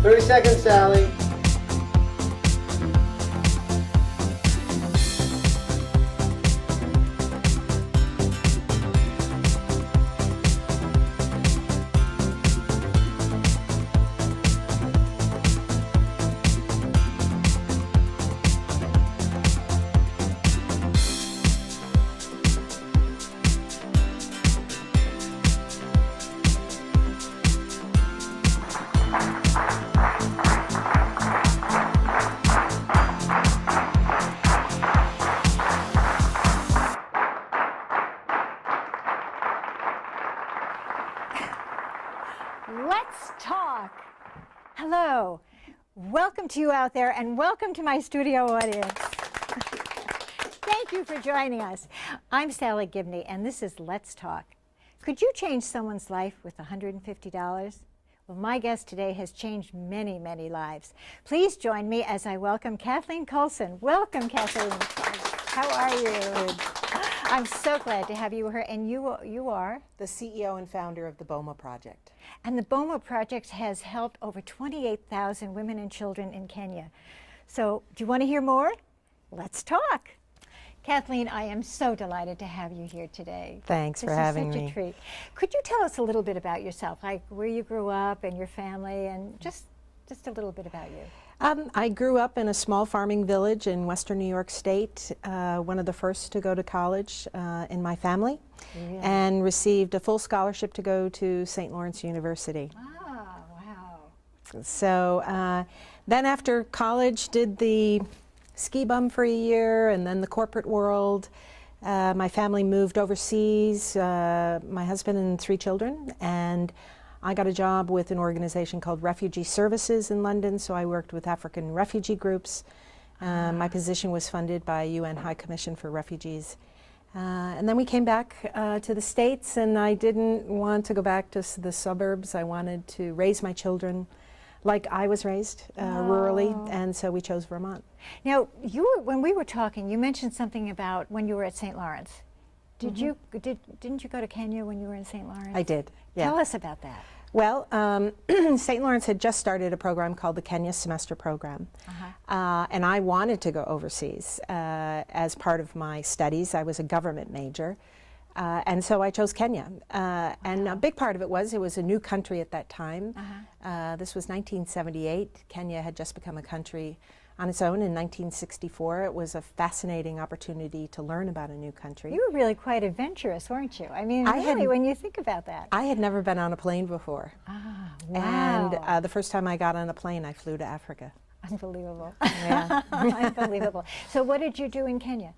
30 seconds, Sally. Let's talk. Hello. Welcome to you out there, and welcome to my studio audience. Thank you for joining us. I'm Sally Gibney, and this is Let's Talk. Could you change someone's life with $150? Well, my guest today has changed many, many lives. Please join me as I welcome Kathleen Colson. Welcome, Kathleen. How are you? I'm so glad to have you here, and you are? The CEO and founder of the BOMA Project. And the BOMA Project has helped over 28,000 women and children in Kenya. So, do you want to hear more? Let's talk. Kathleen, I am so delighted to have you here today. Thanks for having me. This is such a treat. Could you tell us a little bit about yourself, like where you grew up and your family, and just a little bit about you? I grew up in a small farming village in western New York State, one of the first to go to college in my family, and received a full scholarship to go to St. Lawrence University. Ah, wow. So then after college, did the ski bum for a year, and then the corporate world. My family moved overseas, my husband and 3 children, and I got a job with an organization called Refugee Services in London, so I worked with African refugee groups. My position was funded by UN High Commission for Refugees. And then we came back to the States, and I didn't want to go back to the suburbs. I wanted to raise my children like I was raised, rurally, and so we chose Vermont. Now, when we were talking, you mentioned something about when you were at St. Lawrence. Didn't you go to Kenya when you were in St. Lawrence? I did, yeah. Tell us about that. Well, St. Lawrence had just started a program called the Kenya Semester Program, and I wanted to go overseas as part of my studies. I was a government major, and so I chose Kenya. And a big part of it was a new country at that time. This was 1978. Kenya had just become a country on its own in 1964. It was a fascinating opportunity to learn about a new country. You were really quite adventurous, weren't you? I mean, really, when you think about that. I had never been on a plane before. Ah, wow. And the first time I got on a plane, I flew to Africa. Unbelievable. Yeah. Unbelievable. So what did you do in Kenya?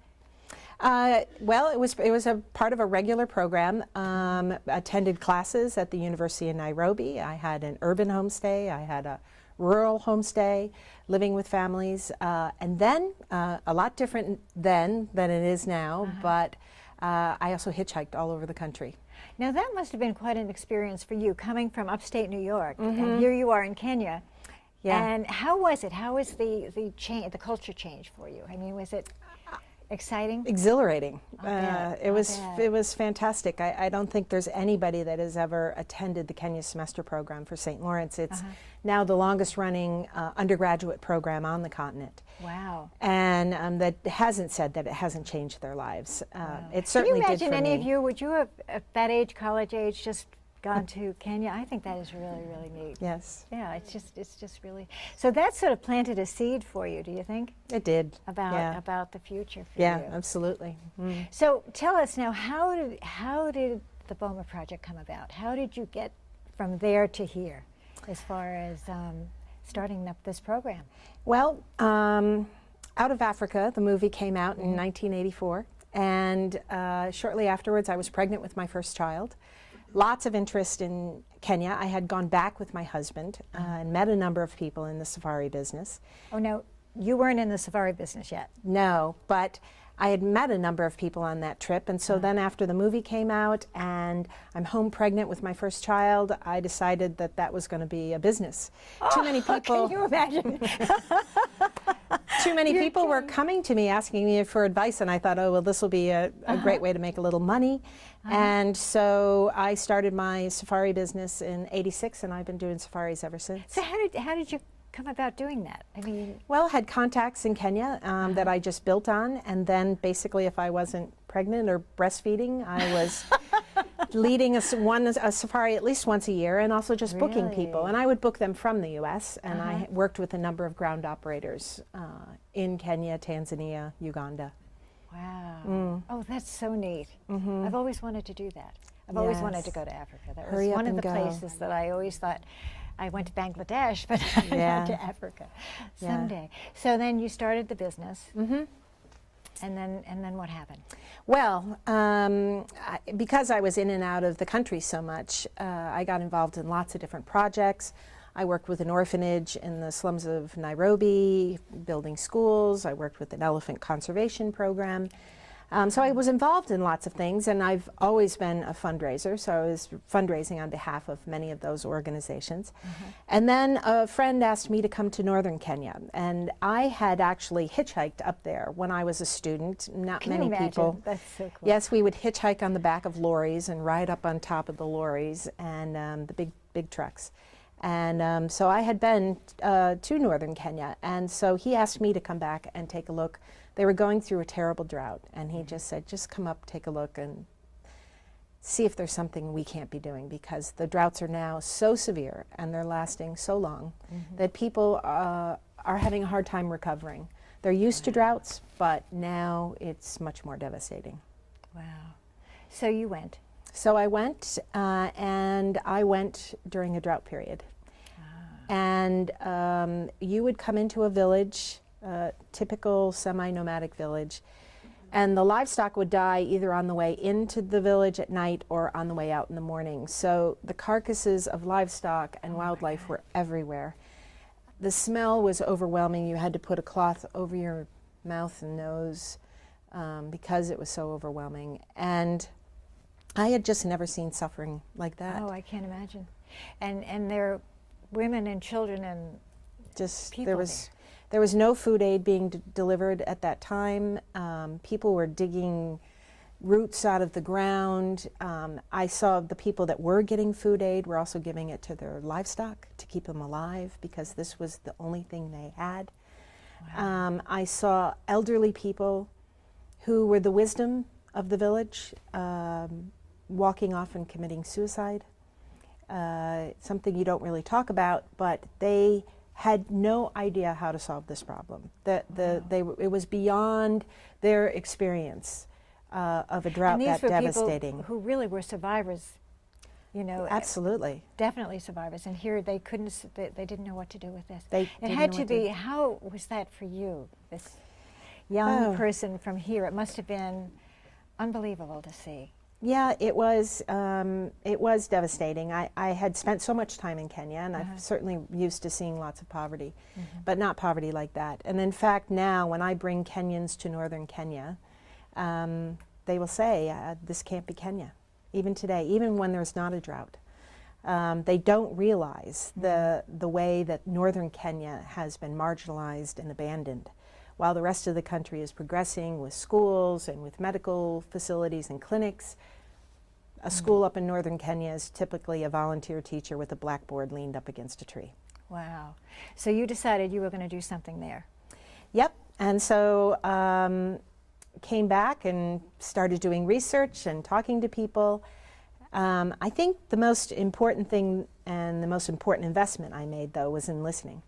Well, it was a part of a regular program. Attended classes at the University of Nairobi. I had an urban homestay. I had a rural homestay, living with families, and then a lot different then than it is now, but I also hitchhiked all over the country. Now that must have been quite an experience for you, coming from upstate New York, and here you are in Kenya. Yeah. And how was it? How was the culture change for you? I mean, was it exciting? Exhilarating. It bet. was fantastic. I don't think there's anybody that has ever attended the Kenya Semester Program for St. Lawrence. It's now the longest running undergraduate program on the continent. Wow. And that hasn't said that it hasn't changed their lives. It certainly did for me. Can you imagine any of you, would you have at that age, college age, just gone to Kenya? I think that is really, really neat. Yes. Yeah, it's just really, so that sort of planted a seed for you, do you think? It did. About the future for you. Yeah, absolutely. So tell us now, how did the BOMA project come about? How did you get from there to here as far as starting up this program? Well, Out of Africa, the movie came out in 1984, and shortly afterwards I was pregnant with my first child. Lots of interest in Kenya. I had gone back with my husband and met a number of people in the safari business. Oh, no, you weren't in the safari business yet? No, but I had met a number of people on that trip, and so then after the movie came out and I'm home pregnant with my first child, I decided that that was going to be a business. Too many people. Can you imagine? too many You're people were kidding. coming to me asking me for advice, and I thought, oh, well, this will be a great way to make a little money. And so I started my safari business in '86, and I've been doing safaris ever since. So how did you come about doing that? I mean, Well, had contacts in Kenya that I just built on, and then basically if I wasn't pregnant or breastfeeding, I was leading a safari at least once a year, and also just booking people. Really? And I would book them from the U.S., and I worked with a number of ground operators in Kenya, Tanzania, Uganda. wow. Oh, that's so neat. I've always wanted to do that. I've always wanted to go to Africa. That was Hurry up one of and the go. places that I always thought. I went to Bangladesh, but not to Africa someday. So then you started the business, and then what happened? Well, because I was in and out of the country so much, I got involved in lots of different projects. I worked with an orphanage in the slums of Nairobi, building schools. I worked with an elephant conservation program. So I was involved in lots of things, and I've always been a fundraiser, so I was fundraising on behalf of many of those organizations. And then a friend asked me to come to northern Kenya, and I had actually hitchhiked up there when I was a student. Not Can many you imagine? people. That's so cool. Yes, we would hitchhike on the back of lorries and ride up on top of the lorries and the big trucks. And so I had been to northern Kenya, and so he asked me to come back and take a look. They were going through a terrible drought, and he just said, just come up, take a look, and see if there's something we can't be doing, because the droughts are now so severe and they're lasting so long that people are having a hard time recovering. They're used to droughts, but now it's much more devastating. Wow. So you went. So I went, and I went during a drought period. And you would come into a village, typical semi-nomadic village, and the livestock would die either on the way into the village at night or on the way out in the morning. So the carcasses of livestock and wildlife were everywhere. The smell was overwhelming. You had to put a cloth over your mouth and nose because it was so overwhelming. And I had just never seen suffering like that. Oh, I can't imagine. And there are women and children and just people there was no food aid being delivered at that time. People were digging roots out of the ground. I saw the people that were getting food aid were also giving it to their livestock to keep them alive, because this was the only thing they had. Wow. I saw elderly people who were the wisdom of the village walking off and committing suicide. Something you don't really talk about, but they had no idea how to solve this problem. It was beyond their experience of a drought that devastating. People who really were survivors, you know. Absolutely. Definitely survivors. And here they couldn't. They didn't know what to do with this. They It didn't had know to what to be. How was that for you, this young person from here? It must have been unbelievable to see. Yeah, it was devastating. I had spent so much time in Kenya, and I'm certainly used to seeing lots of poverty, but not poverty like that. And in fact, now when I bring Kenyans to northern Kenya, they will say, this can't be Kenya, even today, even when there's not a drought. They don't realize the way that northern Kenya has been marginalized and abandoned, while the rest of the country is progressing with schools and with medical facilities and clinics. A school up in northern Kenya is typically a volunteer teacher with a blackboard leaned up against a tree. Wow. So you decided you were going to do something there. Yep. And so came back and started doing research and talking to people. I think the most important thing and the most important investment I made, though, was in listening.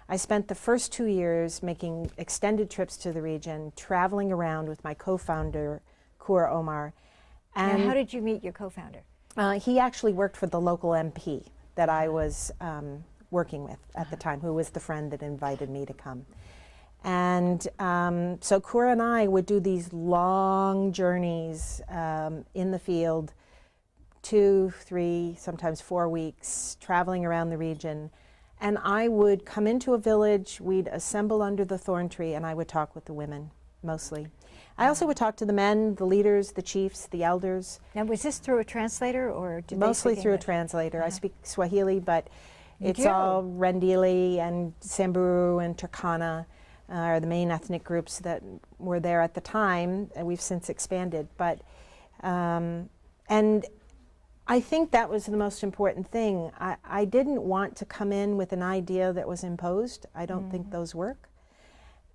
I spent the first 2 years making extended trips to the region, traveling around with my co-founder, Kura Omar. And how did you meet your co-founder? He actually worked for the local MP that I was working with at the time, who was the friend that invited me to come. And so Kura and I would do these long journeys in the field, 2, 3, sometimes 4 weeks, traveling around the region. And I would come into a village, we'd assemble under the thorn tree, and I would talk with the women, mostly. I also would talk to the men, the leaders, the chiefs, the elders. Now, was this through a translator, or did Mostly they speak through a English? translator. I speak Swahili, but it's do? all Rendile and Samburu and Turkana. are the main ethnic groups that were there at the time. We've since expanded, but and I think that was the most important thing. I didn't want to come in with an idea that was imposed. I don't think those work.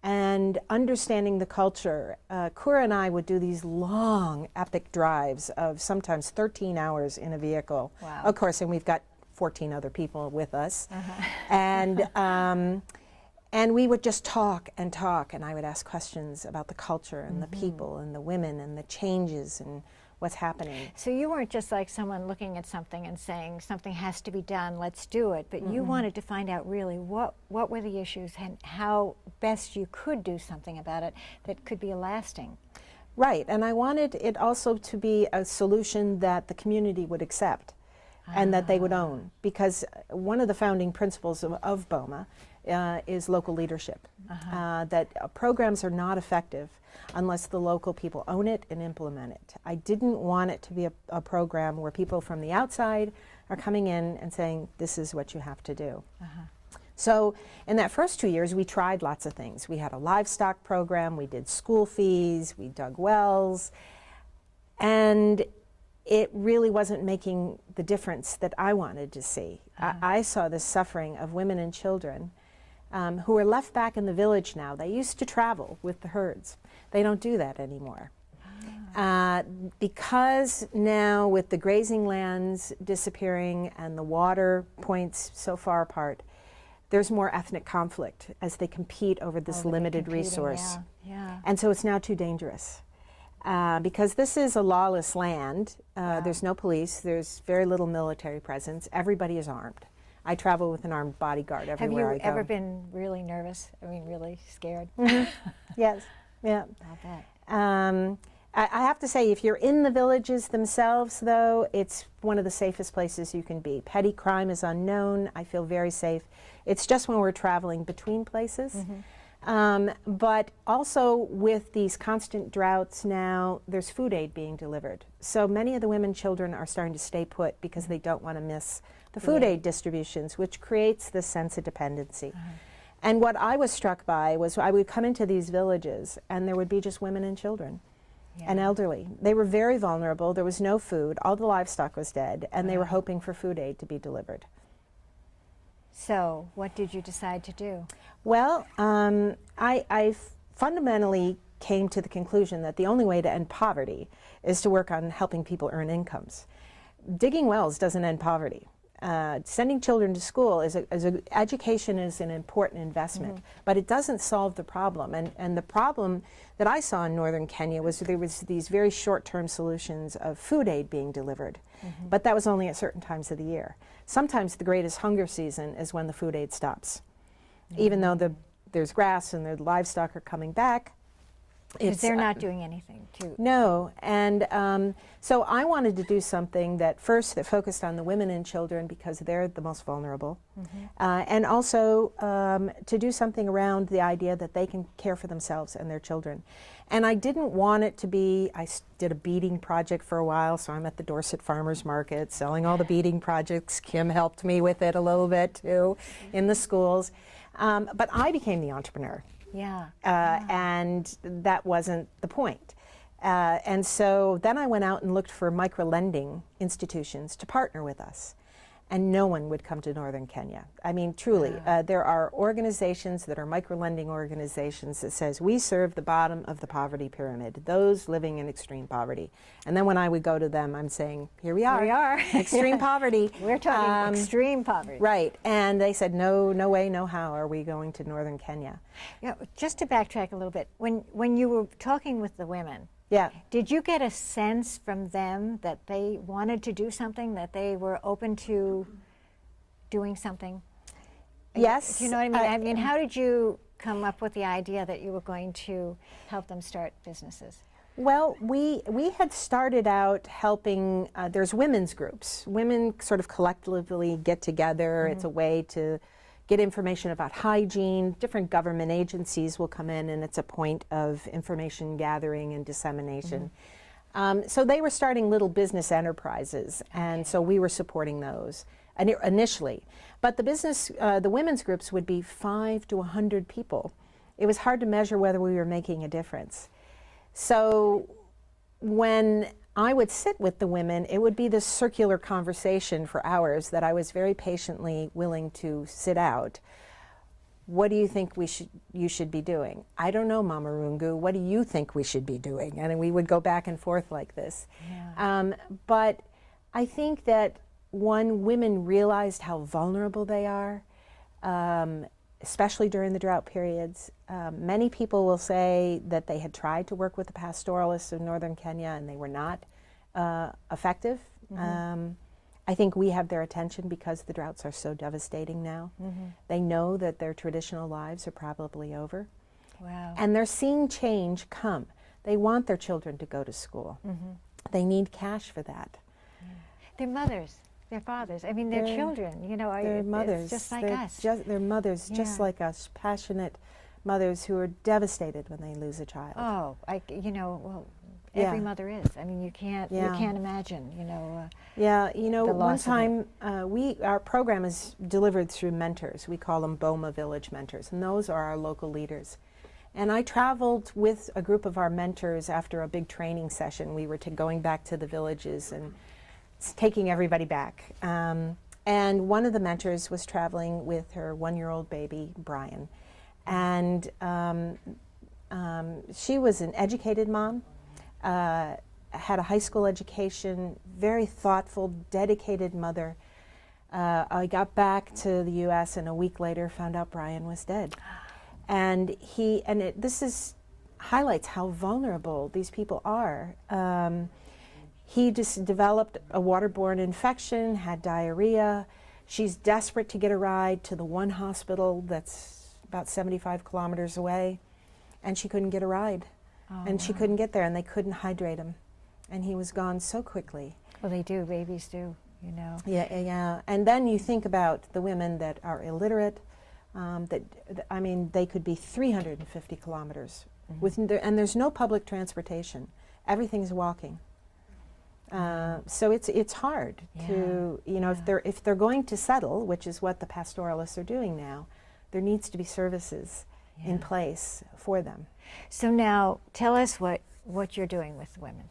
And understanding the culture, Kura and I would do these long, epic drives of sometimes 13 hours in a vehicle. Wow. Of course, and we've got 14 other people with us. And we would just talk, and I would ask questions about the culture and the people and the women and the changes and what's happening. So you weren't just like someone looking at something and saying something has to be done, let's do it, but you wanted to find out really what were the issues and how best you could do something about it that could be lasting. Right, and I wanted it also to be a solution that the community would accept and that they would own, because one of the founding principles of BOMA is local leadership, that programs are not effective unless the local people own it and implement it. I didn't want it to be a program where people from the outside are coming in and saying, this is what you have to do. So in that first 2 years, we tried lots of things. We had a livestock program, we did school fees, we dug wells, and it really wasn't making the difference that I wanted to see. I saw the suffering of women and children who are left back in the village now. They used to travel with the herds. They don't do that anymore. Because now with the grazing lands disappearing and the water points so far apart, there's more ethnic conflict as they compete over this limited resource. And so it's now too dangerous. Because this is a lawless land. There's no police, there's very little military presence, everybody is armed. I travel with an armed bodyguard everywhere I go. Have you ever been really nervous? I mean, really scared? Yes, yeah. I'll bet. I have to say, if you're in the villages themselves, though, it's one of the safest places you can be. Petty crime is unknown. I feel very safe. It's just when we're traveling between places. But also with these constant droughts now, there's food aid being delivered. So many of the women and children are starting to stay put because they don't want to miss the food aid distributions, which creates this sense of dependency. And what I was struck by was I would come into these villages and there would be just women and children and elderly. They were very vulnerable. There was no food. All the livestock was dead, and they were hoping for food aid to be delivered. So what did you decide to do? Well, I fundamentally came to the conclusion that the only way to end poverty is to work on helping people earn incomes. Digging wells doesn't end poverty. Sending children to school education is an important investment, but it doesn't solve the problem. And the problem that I saw in northern Kenya was there was these very short-term solutions of food aid being delivered, but that was only at certain times of the year. Sometimes the greatest hunger season is when the food aid stops. Even though there's grass and the livestock are coming back, Because they're not doing anything to... No, and so I wanted to do something that focused on the women and children because they're the most vulnerable, and also to do something around the idea that they can care for themselves and their children. And I didn't want it to be, I did a beading project for a while, so I'm at the Dorset Farmers Market selling all the beading projects. Kim helped me with it a little bit too in the schools, but I became the entrepreneur. And that wasn't the point. And so then I went out and looked for micro-lending institutions to partner with us. And no one would come to northern Kenya. I mean, truly, there are organizations that are micro-lending organizations that says, we serve the bottom of the poverty pyramid, those living in extreme poverty. And then when I would go to them, I'm saying, here we are. Here we are. Extreme poverty. We're talking extreme poverty. Right. And they said, no, no way, no how are we going to northern Kenya. Yeah, just to backtrack a little bit, when you were talking with the women, did you get a sense from them that they wanted to do something, that they were open to doing something? Yes. Do you know what I mean? I mean, how did you come up with the idea that you were going to help them start businesses? Well, we had started out helping, there's women's groups. Women sort of collectively get together. It's a way to get information about hygiene. Different government agencies will come in, and it's a point of information gathering and dissemination. So they were starting little business enterprises, and so we were supporting those initially. But the women's groups would be 5 to 100 people. it was hard to measure whether we were making a difference. So when I would sit with the women, it would be this circular conversation for hours that I was very patiently willing to sit out. What do you think you should be doing? I don't know, Mama Rungu. What do you think we should be doing? And we would go back and forth like this. Yeah. But I think that when women realized how vulnerable they are, especially during the drought periods, many people will say that they had tried to work with the pastoralists in northern Kenya and they were not effective. I think we have their attention because the droughts are so devastating now. They know that their traditional lives are probably over. Wow. And they're seeing change come. They want their children to go to school. They need cash for that. Their mothers, their fathers, I mean, their children, you know, their mothers, it's just like us. They're mothers just like us, passionate mothers who are devastated when they lose a child. Oh, you know, well, every mother is. I mean, you can't imagine, you know. Yeah, you know, the one loss of time our program is delivered through mentors. We call them BOMA village mentors, and those are our local leaders. And I traveled with a group of our mentors after a big training session. We were going back to the villages and taking everybody back. And one of the mentors was traveling with her 1-year-old baby, Brian. And she was an educated mom, had a high school education, very thoughtful, dedicated mother. I got back to the U.S. and a week later found out Brian was dead. And this highlights how vulnerable these people are. He just developed a waterborne infection, had diarrhea. She's desperate to get a ride to the one hospital that's about 75 kilometers away, and she couldn't get a ride. And she couldn't get there, and they couldn't hydrate him. And he was gone so quickly. Well, they do, babies do, you know. Yeah. And then you think about the women that are illiterate, I mean, they could be 350 kilometers, and there's no public transportation. Everything's walking. So it's hard to, you know, if they're going to settle, which is what the pastoralists are doing now, there needs to be services in place for them. So now tell us what you're doing with women.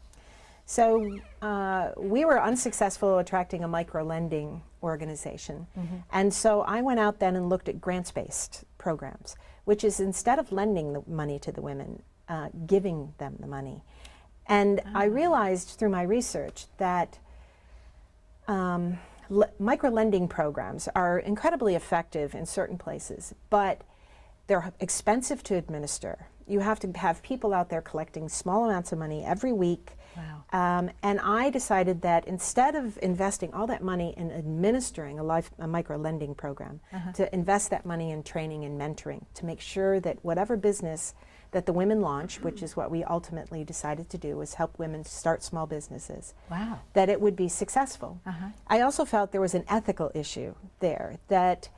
So we were unsuccessful attracting a micro-lending organization. And so I went out then and looked at grants-based programs, which is instead of lending the money to the women, giving them the money. And I realized through my research that micro-lending programs are incredibly effective in certain places, but they're expensive to administer. You have to have people out there collecting small amounts of money every week. Wow. And I decided that instead of investing all that money in administering a micro-lending program, to invest that money in training and mentoring, to make sure that whatever business that the women launch, which is what we ultimately decided to do, was help women start small businesses, Wow. that it would be successful. I also felt there was an ethical issue there, that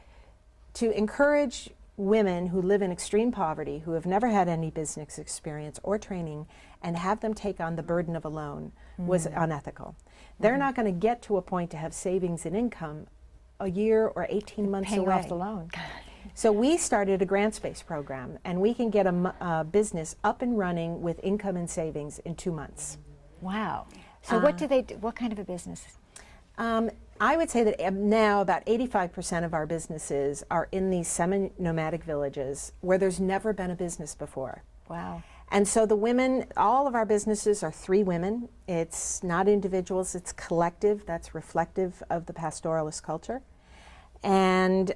to encourage women who live in extreme poverty, who have never had any business experience or training, and have them take on the burden of a loan was unethical. They're not going to get to a point to have savings and income a year or 18 months Paying away. off the loan. So we started a grants-based program, and we can get a business up and running with income and savings in 2 months. Wow. So what do they do? What kind of a business? I would say that now about 85% of our businesses are in these semi-nomadic villages where there's never been a business before. Wow. And so the women, all of our businesses are 3 women. It's not individuals, it's collective. That's reflective of the pastoralist culture. And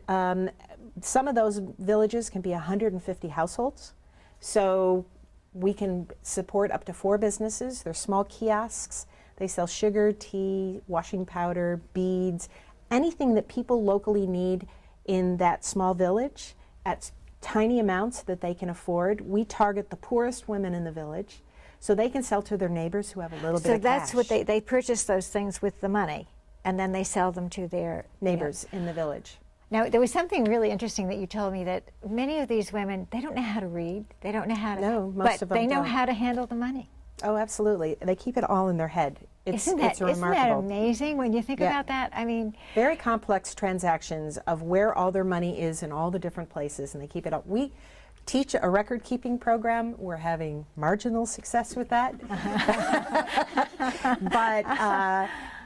some of those villages can be 150 households. So we can support up to 4 businesses. They're small kiosks. They sell sugar, tea, washing powder, beads, anything that people locally need in that small village at tiny amounts that they can afford. We target the poorest women in the village so they can sell to their neighbors who have a little bit of cash. So that's what they purchase those things with the money, and then they sell them to their neighbors in the village. Now, there was something really interesting that you told me, that many of these women, they don't know how to read, they don't know how to, No, most of them but they know don't. how to handle the money. Oh, absolutely. They keep it all in their head. Isn't that amazing when you think Yeah. about that? I mean, Very complex transactions of where all their money is in all the different places, and they keep it up. teach a record-keeping program. We're having marginal success with that.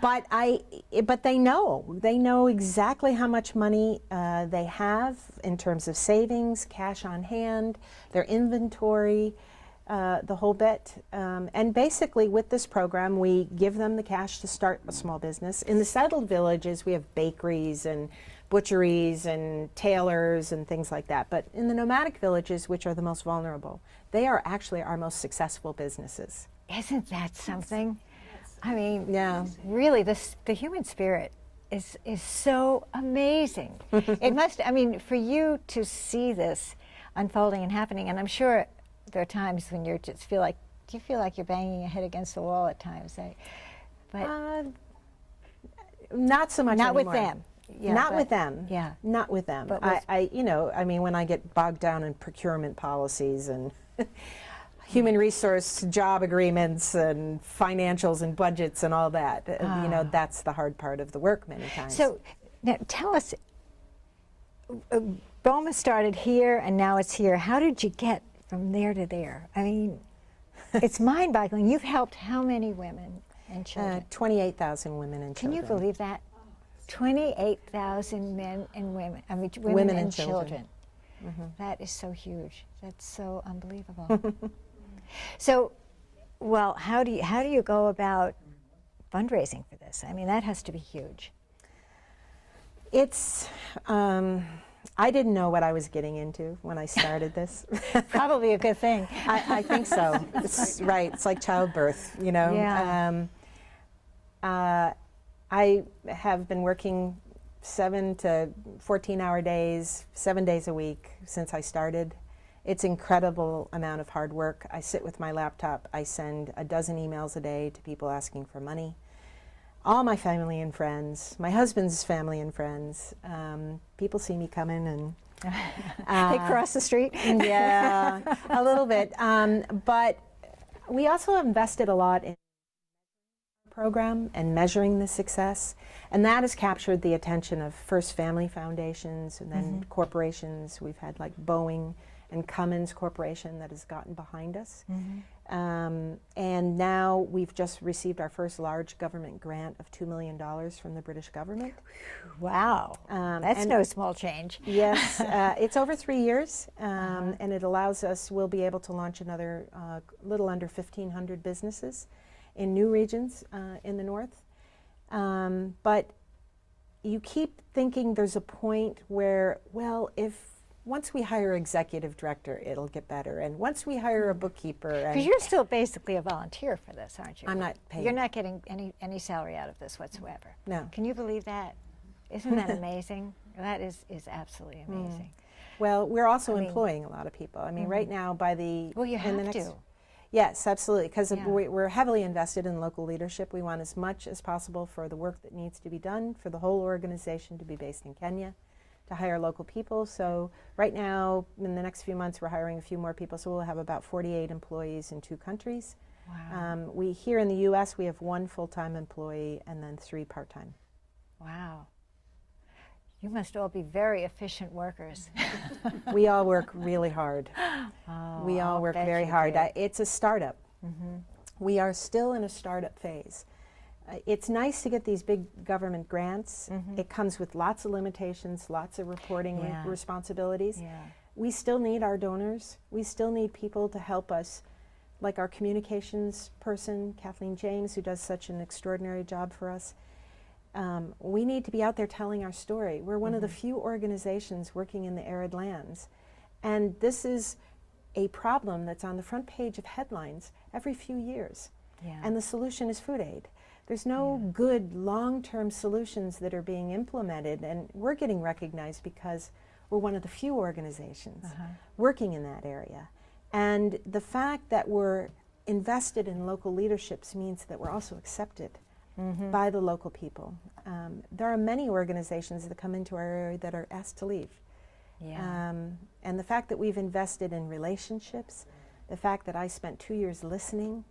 But they know exactly how much money they have in terms of savings, cash on hand, their inventory, the whole bit. And basically with this program, we give them the cash to start a small business. In the settled villages, we have bakeries and butcheries and tailors and things like that. But in the nomadic villages, which are the most vulnerable, they are actually our most successful businesses. Isn't that something? I mean, Yeah. really, the human spirit is so amazing. It must, I mean, for you to see this unfolding and happening, and I'm sure there are times when you just feel like, do you feel like you're banging your head against the wall at times? But not so much not anymore. with them. Yeah, not with them. Yeah. Not with them. But with I mean, when I get bogged down in procurement policies and human resource job agreements and financials and budgets and all that, that's the hard part of the work many times. So now tell us, BOMA started here and now it's here. How did you get from there to there? I mean, it's mind-boggling. You've helped how many women and children? 28,000 women and Can children. you believe that? 28,000 men and women. I mean, women and children. Mm-hmm. That is so huge. That's so unbelievable. So, well, how do you go about fundraising for this? I mean, that has to be huge. It's, I didn't know what I was getting into when I started this. Probably a good thing. I think so. It's right. It's like childbirth, you know. Yeah. I have been working 7 to 14-hour days, 7 days a week since I started. It's incredible amount of hard work. I sit with my laptop. I send a dozen emails a day to people asking for money. All my family and friends, my husband's family and friends. People see me coming and They cross the street. yeah, a little bit. But we also invested a lot in the program and measuring the success, and that has captured the attention of first family foundations and then corporations. We've had like Boeing and Cummins Corporation that has gotten behind us. And now we've just received our first large government grant of $2 million from the British government. Wow, that's no small change. Yes, it's over 3 years, and it allows us, we'll be able to launch another little under 1,500 businesses in new regions in the north. But you keep thinking there's a point where, well, once we hire executive director, it'll get better. And once we hire a bookkeeper. Because you're still basically a volunteer for this, aren't you? I'm not paid. You're not getting any salary out of this whatsoever. No. Can you believe that? Isn't that amazing? That is absolutely amazing. Well, we're also employing a lot of people. I mean, right now by the... Well, you in the have next, to. Yes, absolutely, because Yeah. we're heavily invested in local leadership. We want as much as possible for the work that needs to be done, for the whole organization to be based in Kenya, to hire local people. So right now, in the next few months, we're hiring a few more people, so we'll have about 48 employees in 2 countries. Wow. Here in the U.S., we have 1 full-time employee and then 3 part-time. Wow. You must all be very efficient workers. We all work really hard. Oh, We all I'll work bet very you hard. do. It's a startup. We are still in a startup phase. It's nice to get these big government grants. It comes with lots of limitations, lots of reporting Yeah. responsibilities. Yeah. We still need our donors. We still need people to help us, like our communications person, Kathleen James, who does such an extraordinary job for us. We need to be out there telling our story. We're one of the few organizations working in the arid lands. And this is a problem that's on the front page of headlines every few years. Yeah. And the solution is food aid. There's no good long-term solutions that are being implemented, and we're getting recognized because we're one of the few organizations working in that area. And the fact that we're invested in local leaderships means that we're also accepted by the local people. There are many organizations that come into our area that are asked to leave. Yeah. And the fact that we've invested in relationships, the fact that I spent 2 years listening.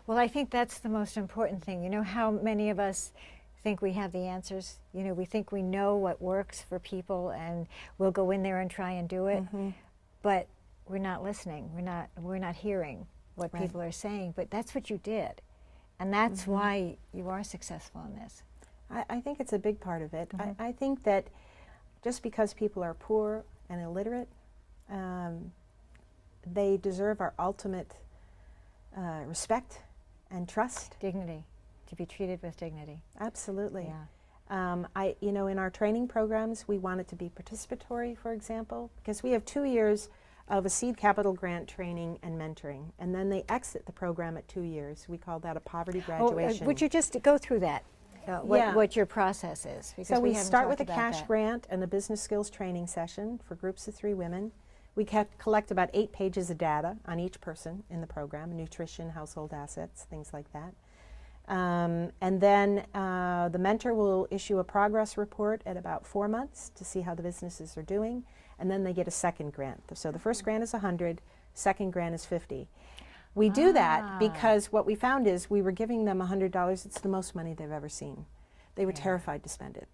Well, I think that's the most important thing. You know how many of us think we have the answers? You know, we think we know what works for people and we'll go in there and try and do it. But we're not listening, we're not hearing what Right. people are saying, but that's what you did. And that's why you are successful in this. I think it's a big part of it. I think that just because people are poor and illiterate, they deserve our ultimate respect and trust. Dignity, to be treated with dignity. Absolutely. Yeah. In our training programs, we want it to be participatory, for example, because we have 2 years of a seed capital grant training and mentoring, and then they exit the program at 2 years. We call that a poverty graduation. Would you just go through that? What your process is? Because So we haven't start with a talked about cash that. grant and a business skills training session for groups of 3 women. We collect about 8 pages of data on each person in the program, nutrition, household assets, things like that. And then the mentor will issue a progress report at about 4 months to see how the businesses are doing, and then they get a second grant. So the first grant is 100, second grant is 50. We do that because what we found is we were giving them $100. It's the most money they've ever seen. They were terrified to spend it.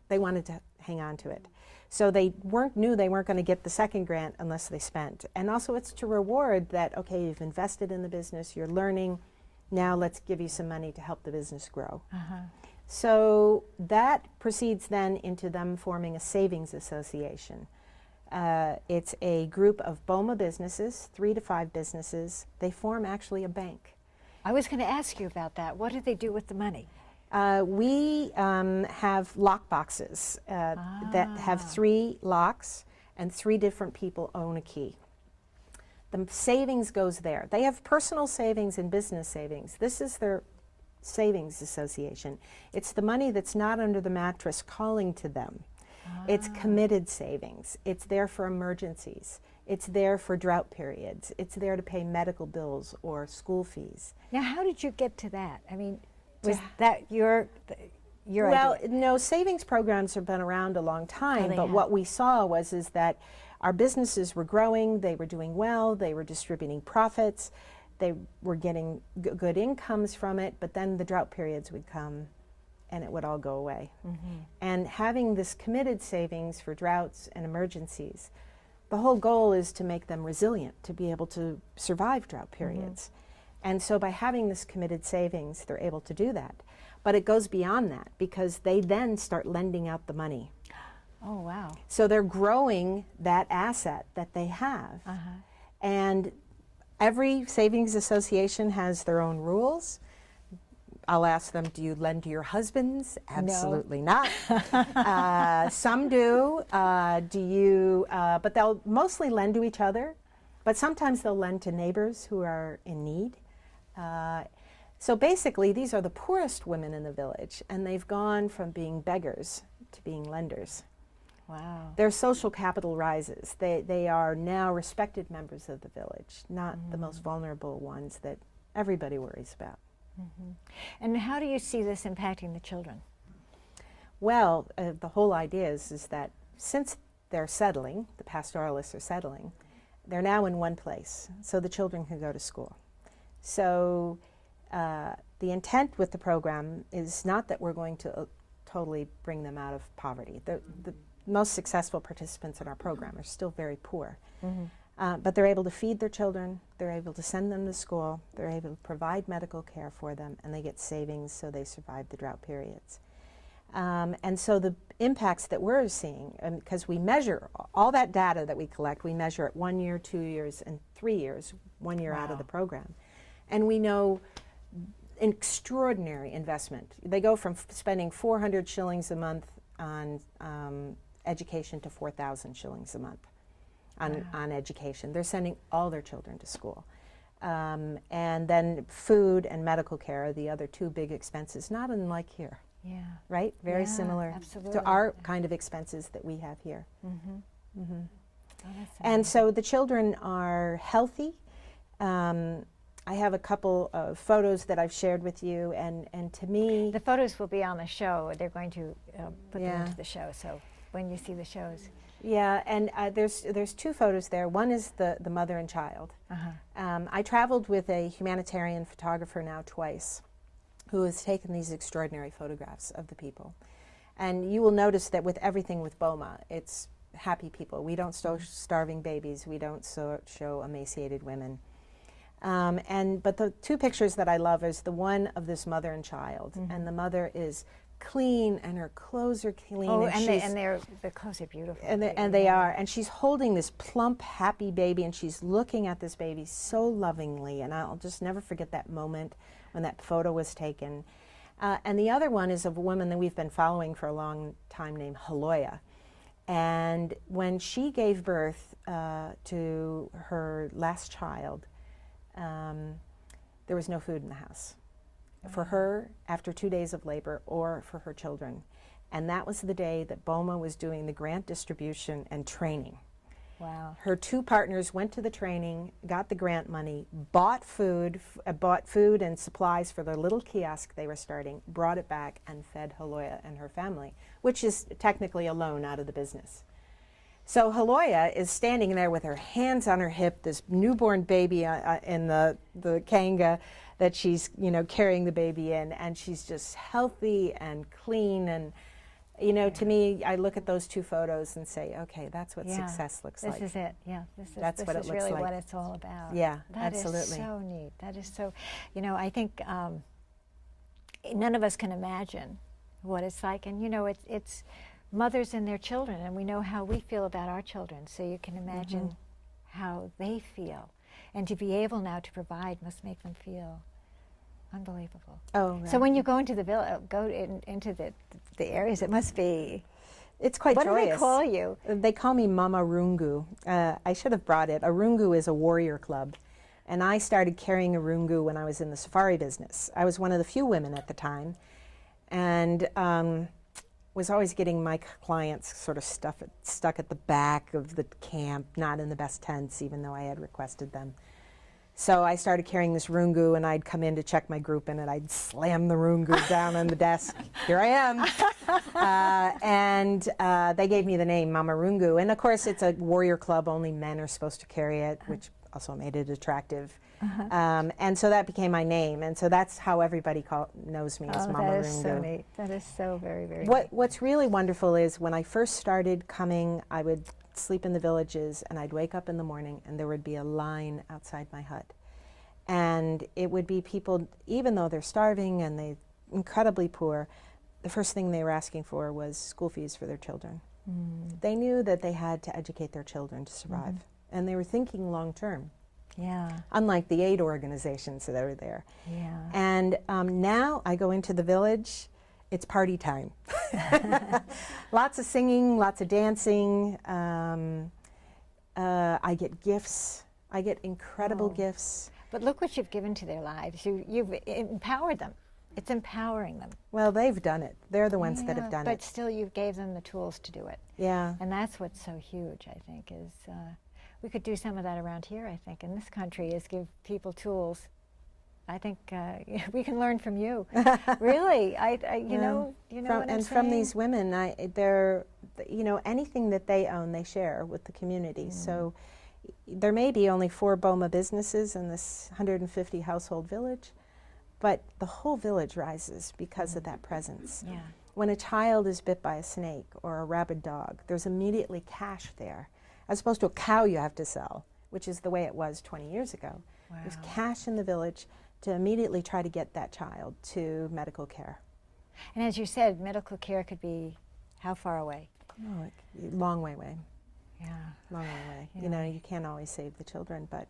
They wanted to hang on to it. So they knew they weren't going to get the second grant unless they spent. And also it's to reward that, okay, you've invested in the business, you're learning, now let's give you some money to help the business grow. So that proceeds then into them forming a savings association. It's a group of BOMA businesses, 3 to 5 businesses. They form actually a bank. I was going to ask you about that. What do they do with the money? We have lock boxes that have 3 locks, and 3 different people own a key. The savings goes there. They have personal savings and business savings. This is their savings association. It's the money that's not under the mattress calling to them. It's committed savings. It's there for emergencies. It's there for drought periods. It's there to pay medical bills or school fees. Now, how did you get to that? I mean, was that your Well, idea? no, savings programs have been around a long time, they but have. what we saw is that our businesses were growing, they were doing well, they were distributing profits, they were getting good incomes from it, but then the drought periods would come and it would all go away. And having this committed savings for droughts and emergencies, the whole goal is to make them resilient, to be able to survive drought periods. And so by having this committed savings, they're able to do that. But it goes beyond that because they then start lending out the money. Oh, wow. So they're growing that asset that they have. And every savings association has their own rules. I'll ask them, do you lend to your husbands? Absolutely not. Some do. But they'll mostly lend to each other. But sometimes they'll lend to neighbors who are in need. So basically, these are the poorest women in the village, and they've gone from being beggars to being lenders. Wow. Their social capital rises. They are now respected members of the village, not the most vulnerable ones that everybody worries about. And how do you see this impacting the children? Well, the whole idea is that since they're settling, the pastoralists are settling, they're now in one place, so the children can go to school. So the intent with the program is not that we're going to totally bring them out of poverty. The most successful participants in our program are still very poor. But they're able to feed their children, they're able to send them to school, they're able to provide medical care for them, and they get savings so they survive the drought periods. And so the impacts that we're seeing, because we measure all that data that we collect, we measure it 1 year, 2 years, and 3 years, 1 year out of the program. And we know an extraordinary investment. They go from spending 400 shillings a month on education to 4,000 shillings a month on education. They're sending all their children to school. And then food and medical care are the other 2 big expenses, not unlike here. Yeah. Right? Very Yeah, similar absolutely. to our kind of expenses that we have here. Oh, that's And so the children are healthy. I have a couple of photos that I've shared with you, and to me, the photos will be on the show. They're going to put them Yeah. into the show. So when you see the shows, yeah, and there's 2 photos there. One is the mother and child. I traveled with a humanitarian photographer now twice, who has taken these extraordinary photographs of the people. And you will notice that with everything with BOMA, it's happy people. We don't show starving babies. We don't show emaciated women. But the two pictures that I love is the one of this mother and child, and the mother is clean, and her clothes are clean. Oh, and the clothes are beautiful. And they are, and she's holding this plump, happy baby, and she's looking at this baby so lovingly, and I'll just never forget that moment when that photo was taken. And the other one is of a woman that we've been following for a long time named Haloya. And when she gave birth to her last child, there was no food in the house for her after 2 days of labor or for her children. And that was the day that BOMA was doing the grant distribution and training. Wow. Her two partners went to the training, got the grant money, bought food and supplies for their little kiosk they were starting, brought it back and fed Haloya and her family, which is technically a loan out of the business. So Haloya is standing there with her hands on her hip, this newborn baby in the kanga that she's, carrying the baby in, and she's just healthy and clean. And, to me, I look at those two photos and say, okay, that's what success looks like. This is it, yeah. This what it looks really like. what it's all about. Yeah, that absolutely. That is so neat. That is so, I think none of us can imagine what it's like. And, it's mothers and their children, and we know how we feel about our children, so you can imagine how they feel. And to be able now to provide must make them feel unbelievable. Oh, right. So when you go into the into the areas, it must be. It's quite joyous. What do they call you? They call me Mama Rungu. I should have brought it. A Rungu is a warrior club, and I started carrying a Rungu when I was in the safari business. I was one of the few women at the time, and was always getting my clients sort of stuck at the back of the camp, not in the best tents, even though I had requested them. So I started carrying this Rungu, and I'd come in to check my group in, and I'd slam the Rungu down on the desk. Here I am. They gave me the name Mama Rungu. And of course, it's a warrior club. Only men are supposed to carry it, which also made it attractive. And so that became my name. And so that's how everybody knows me as Mama Rungu. That is so neat. That is so very, very neat. What's really wonderful is when I first started coming, I would sleep in the villages, and I'd wake up in the morning, and there would be a line outside my hut. And it would be people, even though they're starving and they're incredibly poor, the first thing they were asking for was school fees for their children. They knew that they had to educate their children to survive, and they were thinking long term. Yeah. Unlike the aid organizations that are there. Yeah. And now I go into the village, it's party time. Lots of singing, lots of dancing. I get gifts. I get incredible gifts. But look what you've given to their lives. You've empowered them. It's empowering them. Well, they've done it. They're the ones that have done it. But still, you gave them the tools to do it. Yeah. And that's what's so huge, I think, is we could do some of that around here, I think, in this country, is give people tools. I think we can learn from you. Really, you know what I'm and saying? from these women, they're, anything that they own, they share with the community. So there may be only 4 BOMA businesses in this 150 household village, but the whole village rises because of that presence. Yeah. When a child is bit by a snake or a rabid dog, there's immediately cash there, as opposed to a cow you have to sell, which is the way it was 20 years ago. Wow. There's cash in the village to immediately try to get that child to medical care. And as you said, medical care could be how far away? Oh, long way away. Yeah. Long way away. Yeah. You can't always save the children, but...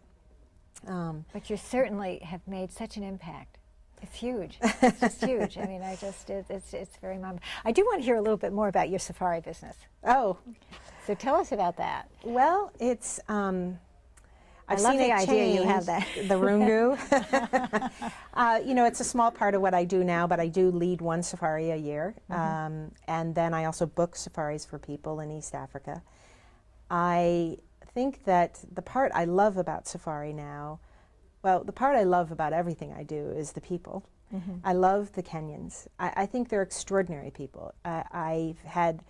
But you certainly have made such an impact. It's huge. It's just huge. I mean, it's very memorable. I do want to hear a little bit more about your safari business. Oh. So tell us about that. Well, it's... I've love seen the it idea you change, have that. The Rungu. It's a small part of what I do now, but I do lead one safari a year. And then I also book safaris for people in East Africa. I think that the part I love about safari now, well, the part I love about everything I do is the people. I love the Kenyans. I think they're extraordinary people. I've had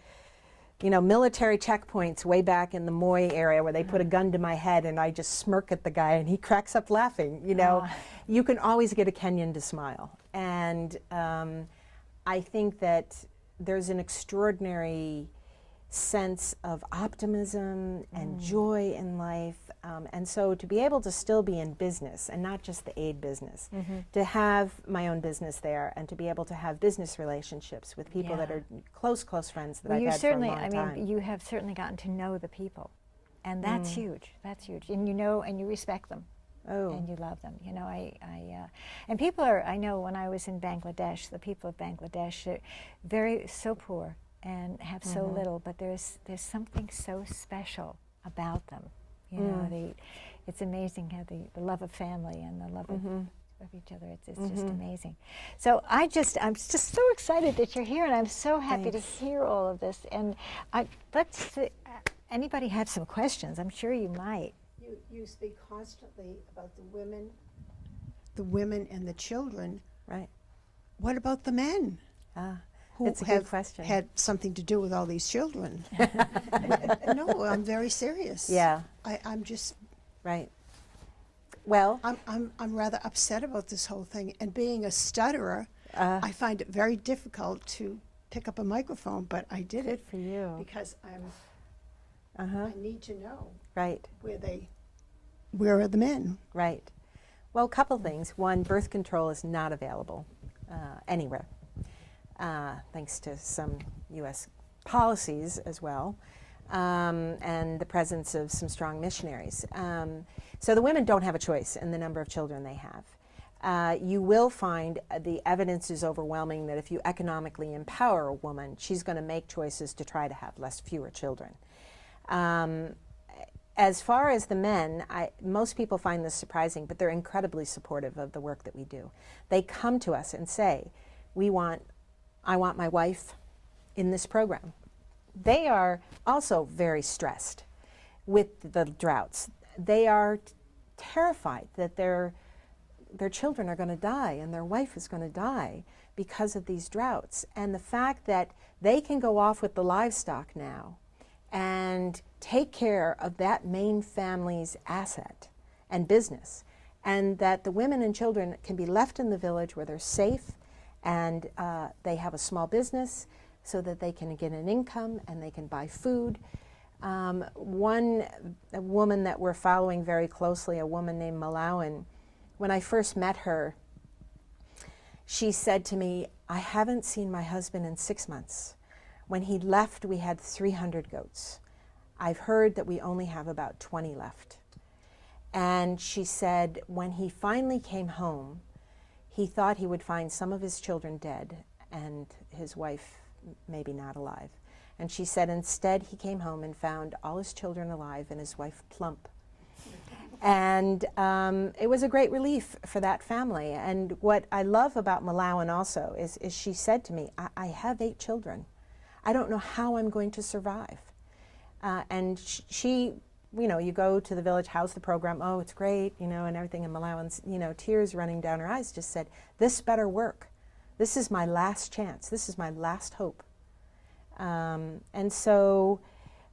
military checkpoints way back in the Moi area where they put a gun to my head and I just smirk at the guy and he cracks up laughing. You can always get a Kenyan to smile. And I think that there's an extraordinary sense of optimism and joy in life. And so to be able to still be in business and not just the aid business, to have my own business there and to be able to have business relationships with people that are close friends that I've had for a long time. I mean, you have certainly gotten to know the people, and that's huge. That's huge. And you know, and you respect them. Oh. And you love them. You know, and people are, I know when I was in Bangladesh, the people of Bangladesh are so poor and have so little, but there's something so special about them. You know, it's amazing how the love of family and the love of each other. It's just amazing. So I'm just so excited that you're here, and I'm so happy to hear all of this. And let's see, anybody have some questions? I'm sure you might. You speak constantly about the women and the children. Right. What about the men? Who It's a good have question. had something to do with all these children? No, I'm very serious. Yeah. I'm just. Right. Well, I'm rather upset about this whole thing. And being a stutterer, I find it very difficult to pick up a microphone. But I did it for you. because I need to know Right. where are the men? Right. Well, a couple things. One, birth control is not available anywhere, thanks to some U.S. policies as well, and the presence of some strong missionaries. So the women don't have a choice in the number of children they have. You will find the evidence is overwhelming that if you economically empower a woman, she's going to make choices to try to have fewer children. As far as the men, most people find this surprising, but they're incredibly supportive of the work that we do. They come to us and say, I want my wife in this program. They are also very stressed with the droughts. They are terrified that their children are going to die and their wife is going to die because of these droughts. And the fact that they can go off with the livestock now and take care of that main family's asset and business, and that the women and children can be left in the village where they're safe and they have a small business so that they can get an income and they can buy food. A woman that we're following very closely, a woman named Malawan, when I first met her, she said to me, I haven't seen my husband in 6 months. When he left, we had 300 goats. I've heard that we only have about 20 left. And she said when he finally came home, he thought he would find some of his children dead and his wife maybe not alive. And she said instead he came home and found all his children alive and his wife plump. And it was a great relief for that family. And what I love about Malawan also is she said to me, I have 8 children. I don't know how I'm going to survive. And she, you go to the village, how's the program? Oh, it's great, and everything. And Malawan's, tears running down her eyes, just said, this better work. This is my last chance. This is my last hope. And so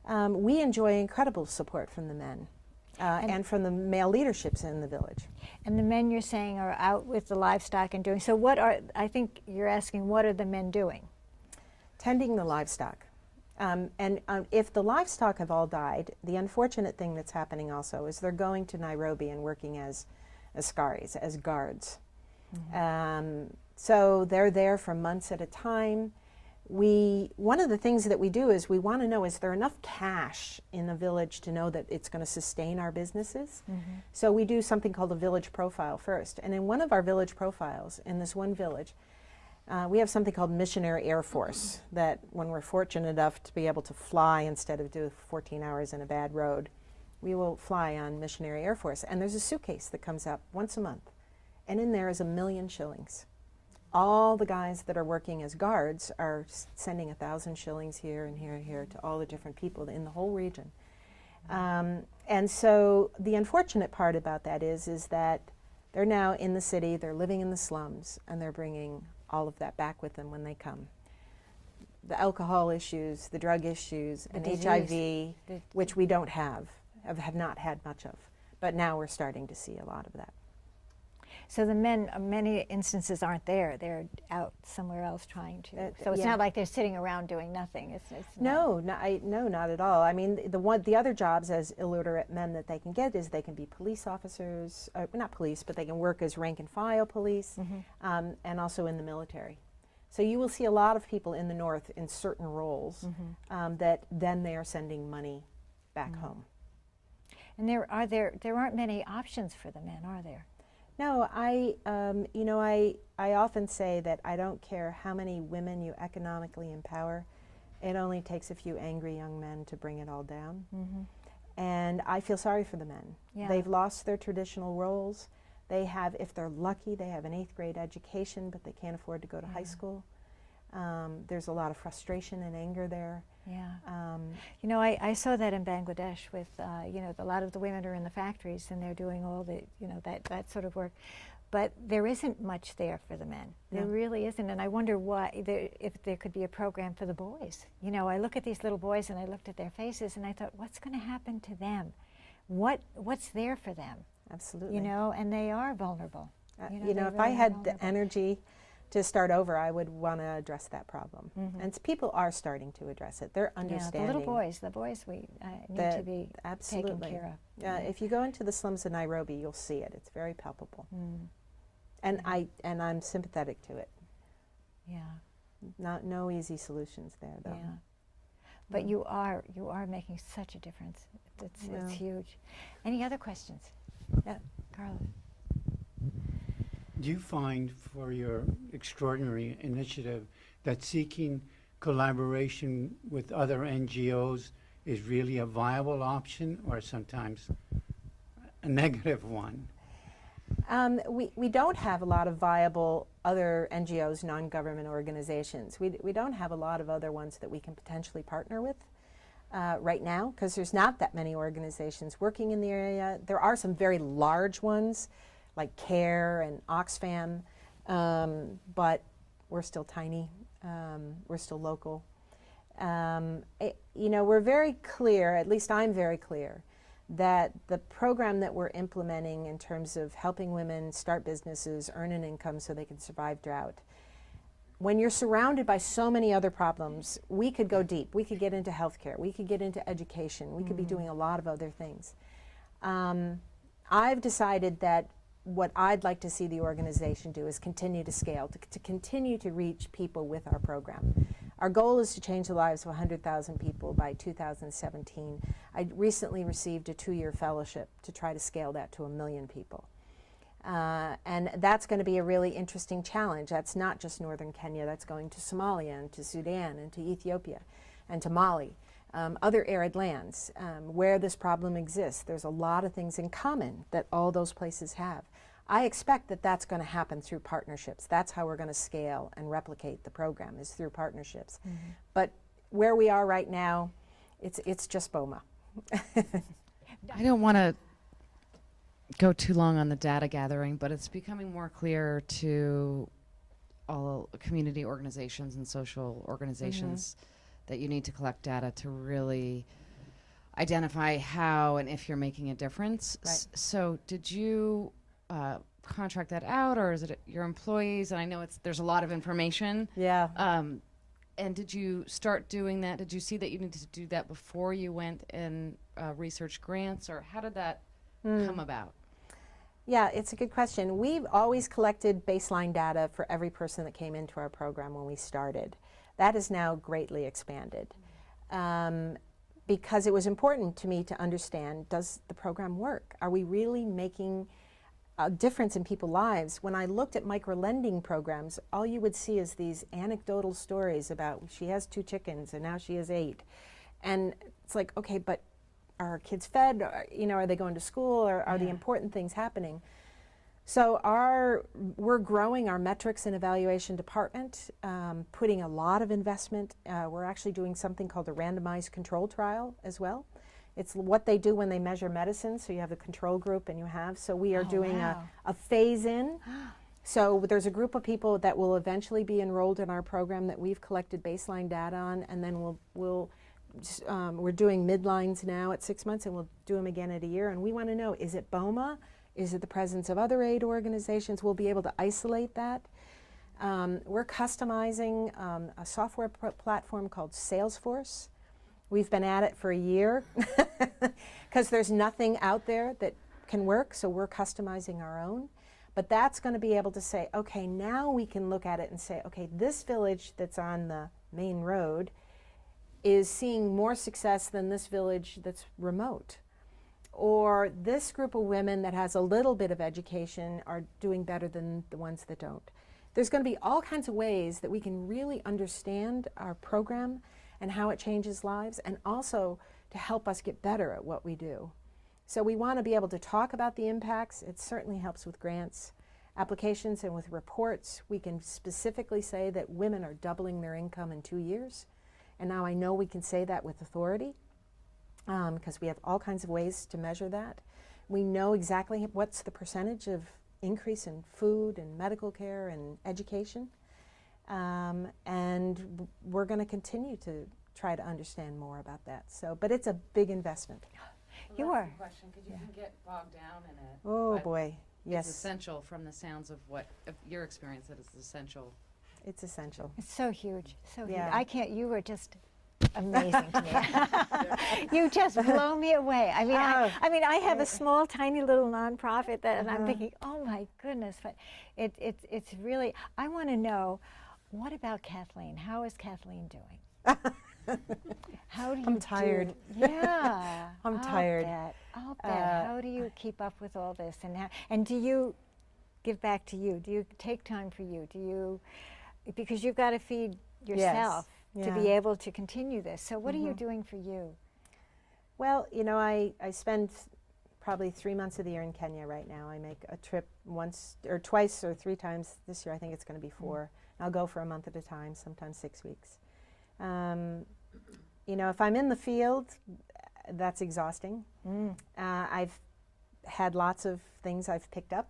we enjoy incredible support from the men and from the male leaderships in the village. And the men you're saying are out with the livestock and doing, so I think you're asking, what are the men doing? Tending the livestock. If the livestock have all died, the unfortunate thing that's happening also is they're going to Nairobi and working as askaris, as guards. So they're there for months at a time. One of the things that we do is we want to know, is there enough cash in the village to know that it's going to sustain our businesses? So we do something called a village profile first. And in one of our village profiles, in this one village, we have something called Missionary Air Force, that when we're fortunate enough to be able to fly instead of do 14 hours in a bad road, we will fly on Missionary Air Force. And there's a suitcase that comes up once a month. And in there is 1 million shillings. All the guys that are working as guards are sending 1,000 shillings here and here and here to all the different people in the whole region. And so the unfortunate part about that is that they're now in the city, they're living in the slums, and they're bringing all of that back with them when they come. The alcohol issues, the drug issues, and HIV, which we don't have not had much of. But now we're starting to see a lot of that. So the men, many instances aren't there. They're out somewhere else trying to. So it's yeah. not like they're sitting around doing nothing. It's No, no, not at all. I mean, the other jobs as illiterate men that they can get is they can be police officers, not police, but they can work as rank and file police, and also in the military. So you will see a lot of people in the North in certain roles that then they are sending money back home. And there aren't many options for the men, are there? No, I often say that I don't care how many women you economically empower. It only takes a few angry young men to bring it all down. And I feel sorry for the men. Yeah. They've lost their traditional roles. They have, if they're lucky, they have an 8th grade education, but they can't afford to go to high school. There's a lot of frustration and anger there. Yeah. You know, I saw that in Bangladesh with, you know, a lot of the women are in the factories and they're doing all the, you know, that sort of work. But there isn't much there for the men. There really isn't. And I wonder why, if there could be a program for the boys. You know, I look at these little boys and I looked at their faces and I thought, what's going to happen to them? What's there for them? Absolutely. You know, and they are vulnerable. You know, if I had the energy to start over, I would want to address that problem. And people are starting to address it. They're understanding. Yeah, the boys we need to be taken care of. If you go into the slums of Nairobi, you'll see it. It's very palpable. And I'm sympathetic to it. Yeah. No easy solutions there, though. Yeah. But you are making such a difference. It's huge. Any other questions? Yeah, Carla. Do you find for your extraordinary initiative that seeking collaboration with other NGOs is really a viable option or sometimes a negative one? We don't have a lot of viable other NGOs, non-government organizations. We don't have a lot of other ones that we can potentially partner with right now, because there's not that many organizations working in the area. There are some very large ones like CARE and Oxfam, but we're still tiny. We're still local. You know, we're very clear, at least I'm very clear, that the program that we're implementing in terms of helping women start businesses, earn an income so they can survive drought, when you're surrounded by so many other problems, we could go deep. We could get into healthcare. We could get into education. We could be doing a lot of other things. I've decided that what I'd like to see the organization do is continue to scale, to continue to reach people with our program. Our goal is to change the lives of 100,000 people by 2017. I recently received a 2-year fellowship to try to scale that to 1 million people. And that's going to be a really interesting challenge. That's not just northern Kenya, that's going to Somalia and to Sudan and to Ethiopia and to Mali, other arid lands where this problem exists. There's a lot of things in common that all those places have. I expect that that's going to happen through partnerships. That's how we're going to scale and replicate the program, is through partnerships. But where we are right now, it's just BOMA. I don't want to go too long on the data gathering, but it's becoming more clear to all community organizations and social organizations that you need to collect data to really identify how and if you're making a difference. Right. So did you contract that out, or is it your employees? And I know there's a lot of information. Yeah. And did you start doing that? Did you see that you needed to do that before you went and researched grants, or how did that come about? Yeah, it's a good question. We've always collected baseline data for every person that came into our program when we started. That is now greatly expanded because it was important to me to understand, does the program work? Are we really making a difference in people's lives? When I looked at micro-lending programs, all you would see is these anecdotal stories about she has 2 chickens and now she has 8. And it's like, okay, but are our kids fed? Are they going to school? Or are the important things happening? So we're growing our metrics and evaluation department, putting a lot of investment. We're actually doing something called a randomized control trial as well. It's what they do when they measure medicine. So you have a control group and you have. So we are doing a phase-in. So there's a group of people that will eventually be enrolled in our program that we've collected baseline data on, and then we're doing midlines now at 6 months, and we'll do them again at a year. And we want to know, is it BOMA? Is it the presence of other aid organizations? We'll be able to isolate that. We're customizing a software platform called Salesforce. We've been at it for a year because there's nothing out there that can work, so we're customizing our own. But that's going to be able to say, okay, now we can look at it and say, okay, this village that's on the main road is seeing more success than this village that's remote. Or this group of women that has a little bit of education are doing better than the ones that don't. There's going to be all kinds of ways that we can really understand our program and how it changes lives, and also to help us get better at what we do. So we want to be able to talk about the impacts. It certainly helps with grants, applications, and with reports. We can specifically say that women are doubling their income in 2 years. And now I know we can say that with authority because we have all kinds of ways to measure that. We know exactly what's the percentage of increase in food and medical care and education. And we're going to continue to try to understand more about that. So, but it's a big investment. You are. Question, because you can get bogged down in it. Oh but boy, yes. It's essential from the sounds of your experience, that it's essential. It's essential. It's so huge, so huge. Yeah. I can't, you were just amazing to me. You just blow me away. I mean, I have a small, tiny little nonprofit that, and I'm thinking, oh my goodness, but it's really, I want to know, what about Kathleen? How is Kathleen doing? How do you I'm tired. Yeah. I'm tired. I'll bet. How do you keep up with all this? And do you give back to you? Do you take time for you? Do you, because you've got to feed yourself to be able to continue this. So what are you doing for you? Well, you know, I spend probably 3 months of the year in Kenya right now. I make a trip once or twice or 3 times this year. I think it's going to be 4. I'll go for a month at a time, sometimes 6 weeks. You know, if I'm in the field, that's exhausting. I've had lots of things I've picked up.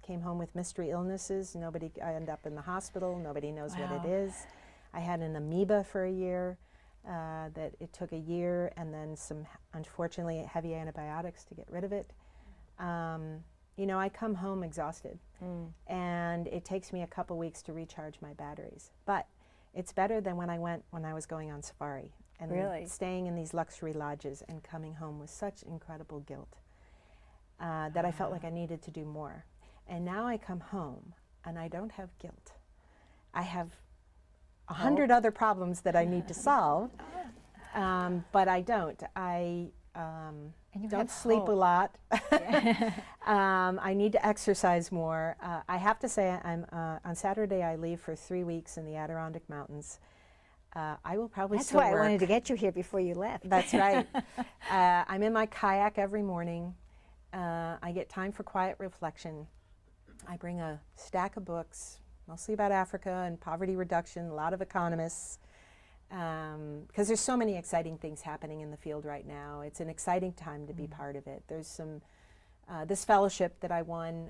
Came home with mystery illnesses. I end up in the hospital. Nobody knows what it is. I had an amoeba for a year. That it took a year, and then some, unfortunately, heavy antibiotics to get rid of it. You know, I come home exhausted, and it takes me a couple weeks to recharge my batteries. But it's better than when I was going on safari and staying in these luxury lodges and coming home with such incredible guilt that I felt like I needed to do more. And now I come home and I don't have guilt. I have 100 other problems that I need to solve, but I don't. I don't sleep a lot. I need to exercise more. I have to say, on Saturday I leave for 3 weeks in the Adirondack Mountains. I will probably still work. That's why I wanted to get you here before you left. That's right. I'm in my kayak every morning. I get time for quiet reflection. I bring a stack of books, mostly about Africa and poverty reduction, a lot of economists, because there's so many exciting things happening in the field right now. It's an exciting time to be part of it. There's some, this fellowship that I won,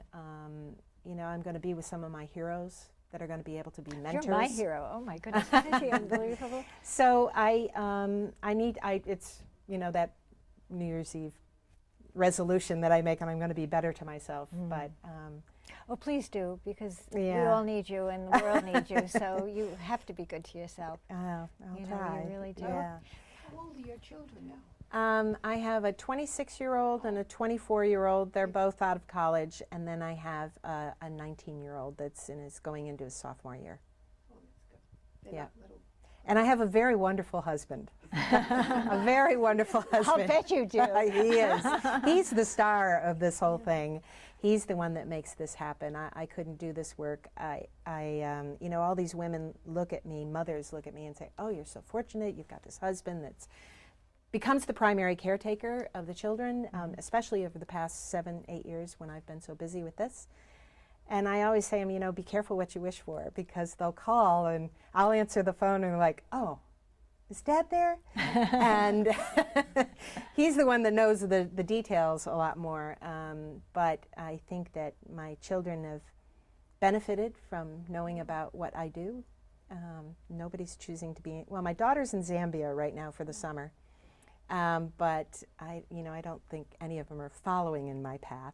you know, I'm going to be with some of my heroes that are going to be able to be mentors. You're my hero. Oh my goodness, isn't she unbelievable? So it's, you know, that New Year's Eve resolution that I make, and I'm going to be better to myself, but. Well, please do, because we all need you and the world needs you, so you have to be good to yourself. I'll try. You really do. Yeah. How old are your children now? I have a 26-year-old and a 24-year-old. They're both out of college, and then I have a 19-year-old that's is going into his sophomore year. Oh, that's good. They're not little. And I have a very wonderful husband. A very wonderful husband. I'll bet you do. He is. He's the star of this whole thing. He's the one that makes this happen. I couldn't do this work. You know, all these women look at me, mothers look at me and say, oh, you're so fortunate. You've got this husband that's becomes the primary caretaker of the children, especially over the past 7-8 years when I've been so busy with this. And I always say, you know, be careful what you wish for, because they'll call and I'll answer the phone and they're like, oh, is Dad there? And he's the one that knows the details a lot more. But I think that my children have benefited from knowing about what I do. Nobody's choosing to be, well, my daughter's in Zambia right now for the summer. But I don't think any of them are following in my path.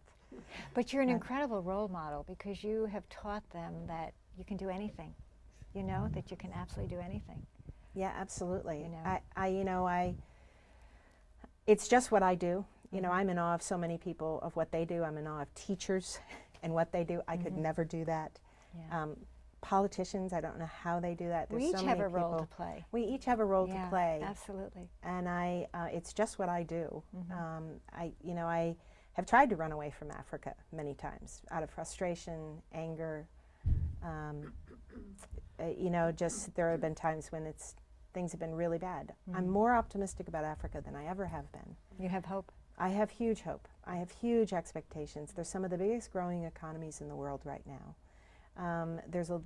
But you're an incredible role model because you have taught them that you can do anything, you know, that you can absolutely do anything. Yeah, absolutely. You know. It's just what I do. You know, I'm in awe of so many people of what they do. I'm in awe of teachers and what they do. I could never do that. Yeah. Politicians, I don't know how they do that. There's We each so have many a role to people. play. We each have a role Yeah, to play. absolutely. And it's just what I do. I have tried to run away from Africa many times out of frustration, anger. Just there have been times when things have been really bad. I'm more optimistic about Africa than I ever have been. You have hope. I have huge hope. I have huge expectations. They're some of the biggest growing economies in the world right now. There's a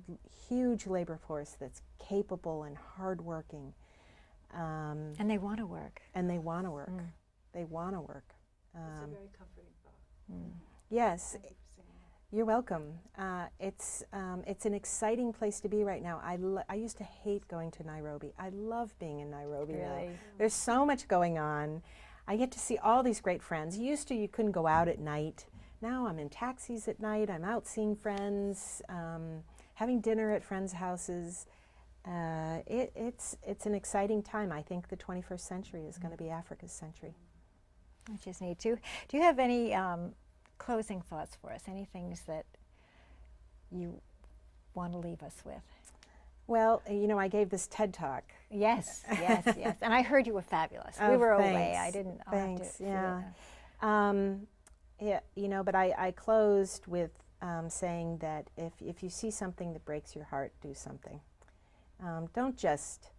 huge labor force that's capable and hardworking. And they want to work. And they want to work. They want to work. It's a very comforting thought. Yes, Thank you for saying that. you're welcome. It's an exciting place to be right now. I used to hate going to Nairobi. I love being in Nairobi now. Really? There's so much going on. I get to see all these great friends. You couldn't go out at night. Now I'm in taxis at night. I'm out seeing friends, having dinner at friends' houses. It's an exciting time. I think the 21st century is going to be Africa's century. Which is neat too. Do you have any closing thoughts for us? Any things that you want to leave us with? Well, I gave this TED Talk. Yes, yes, yes. And I heard you were fabulous. We Oh, were away. thanks. I didn't. I'll have to Thanks. see Yeah. it. But I closed with saying that if you see something that breaks your heart, do something. Don't just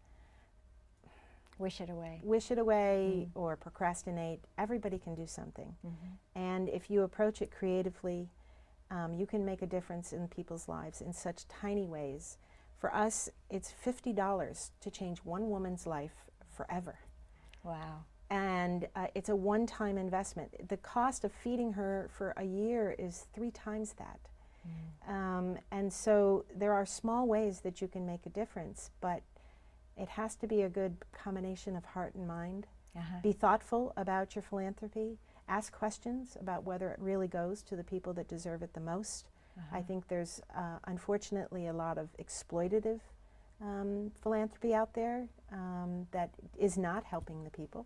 Wish it away. wish it away or procrastinate. Everybody can do something. And if you approach it creatively, you can make a difference in people's lives in such tiny ways. For us, it's $50 to change one woman's life forever. Wow. And it's a one-time investment. The cost of feeding her for a year is 3 times that. And so there are small ways that you can make a difference, but it has to be a good combination of heart and mind. Be thoughtful about your philanthropy. Ask questions about whether it really goes to the people that deserve it the most. I think there's, unfortunately, a lot of exploitative philanthropy out there that is not helping the people.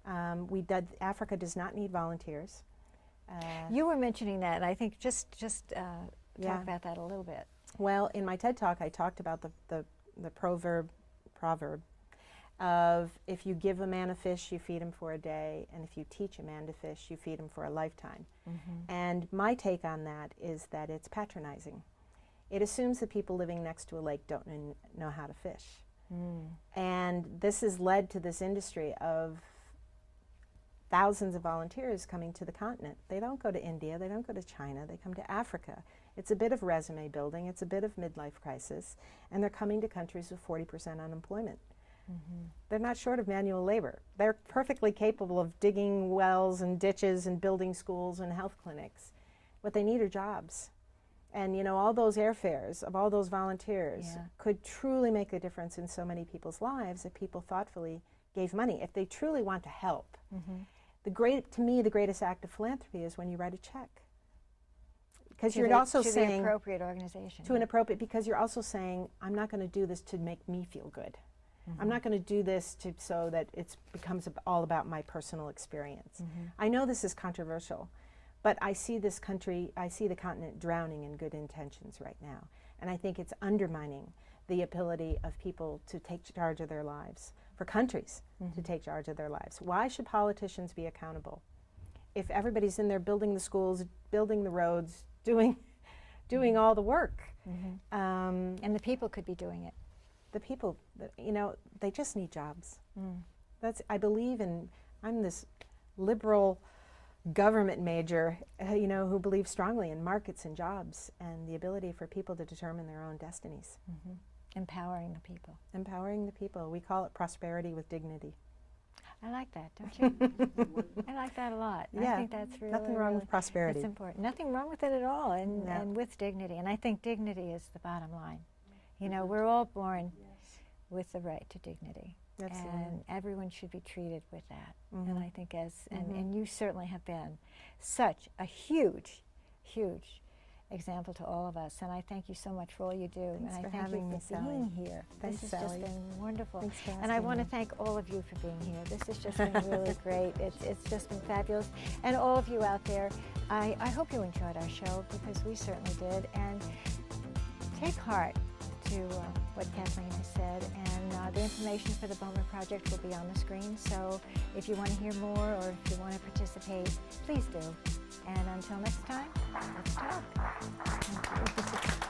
Africa does not need volunteers. You were mentioning that, and I think just Yeah. talk about that a little bit. Well, in my TED Talk, I talked about the proverb of if you give a man a fish, you feed him for a day, and if you teach a man to fish, you feed him for a lifetime. And my take on that is that it's patronizing. It assumes that people living next to a lake don't know how to fish. And this has led to this industry of thousands of volunteers coming to the continent. They don't go to India, they don't go to China, they come to Africa. It's a bit of resume building, it's a bit of midlife crisis, and they're coming to countries with 40% unemployment. They're not short of manual labor. They're perfectly capable of digging wells and ditches and building schools and health clinics. What they need are jobs. And all those airfares of all those volunteers could truly make a difference in so many people's lives if people thoughtfully gave money. If they truly want to help. To me, the greatest act of philanthropy is when you write a check. Because you're also saying to the appropriate organization. to an appropriate, because you're also saying, I'm not going to do this to make me feel good. I'm not going to do this so that it becomes all about my personal experience. I know this is controversial, but I see this country, I see the continent drowning in good intentions right now. And I think it's undermining the ability of people to take charge of their lives, for countries to take charge of their lives. Why should politicians be accountable? If everybody's in there building the schools, building the roads, doing all the work. And the people could be doing it. The people, they just need jobs. I believe in, I'm this liberal government major, who believes strongly in markets and jobs and the ability for people to determine their own destinies. Empowering the people. Empowering the people. We call it prosperity with dignity. I like that, don't you? I like that a lot. Yeah, I think that's really nothing wrong with prosperity. That's important. Nothing wrong with it at all, and, No. and with dignity. And I think dignity is the bottom line. We're all born with the right to dignity. Absolutely. And everyone should be treated with that. Mhm. And I think and you certainly have been such a huge, huge example to all of us. And I thank you so much for all you do. Thanks and for I thank having you me, for Sally. being here. Thanks, This has Sally. just been wonderful. Thanks for And I asking want to me. thank all of you for being here. This has just been really great. It's just been fabulous. And all of you out there, I hope you enjoyed our show, because we certainly did. And take heart to what Kathleen has said. And the information for the BOMA project will be on the screen. So if you want to hear more, or if you want to participate, please do. And until next time, let's talk. Thank you.